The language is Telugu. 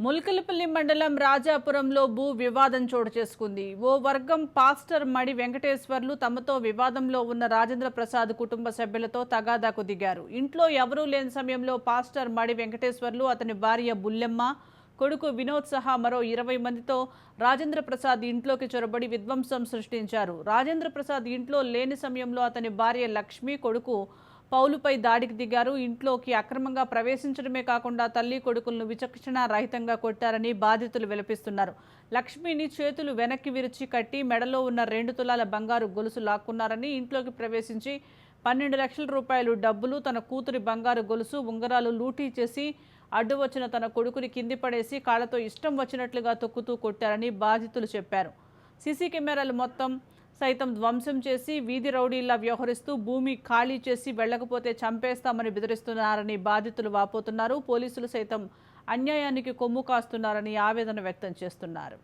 ముల్కలపల్లి మండలం రాజాపురంలో భూ వివాదం చోటు చేసుకుంది. ఓ వర్గం పాస్టర్ మడి వెంకటేశ్వర్లు తమతో వివాదంలో ఉన్న రాజేంద్ర ప్రసాద్ కుటుంబ సభ్యులతో తగాదాకు దిగారు. ఇంట్లో ఎవరూ లేని సమయంలో పాస్టర్ మడి వెంకటేశ్వర్లు, అతని భార్య బుల్లెమ్మ, కొడుకు వినోద్ సహా మరో 20 మందితో రాజేంద్ర ప్రసాద్ ఇంట్లోకి చొరబడి విధ్వంసం సృష్టించారు. రాజేంద్ర ప్రసాద్ ఇంట్లో లేని సమయంలో అతని భార్య లక్ష్మి, కొడుకు పౌలుపై దాడికి దిగారు. ఇంట్లోకి అక్రమంగా ప్రవేశించడమే కాకుండా తల్లి కొడుకులను విచక్షణ రహితంగా కొట్టారని బాధితులు విలపిస్తున్నారు. లక్ష్మిని చేతులు వెనక్కి విరిచి కట్టి మెడలో ఉన్న 2 తులాల బంగారు గొలుసు లాక్కున్నారని, ఇంట్లోకి ప్రవేశించి 12 లక్షల రూపాయలు డబ్బులు, తన కూతురి బంగారు గొలుసు, ఉంగరాలు లూటీ చేసి అడ్డు వచ్చిన తన కొడుకుని కింది పడేసి కాళ్లతో ఇష్టం వచ్చినట్లుగా తొక్కుతూ కొట్టారని బాధితులు చెప్పారు. సీసీ కెమెరాలు మొత్తం సైతం ధ్వంసం చేసి వీధి రౌడీల్లా వ్యవహరిస్తూ భూమి ఖాళీ చేసి వెళ్లకపోతే చంపేస్తామని బెదిరిస్తున్నారని బాధితులు వాపోతున్నారు. పోలీసులు సైతం అన్యాయానికి కొమ్ము కాస్తున్నారని ఆవేదన వ్యక్తం చేస్తున్నారు.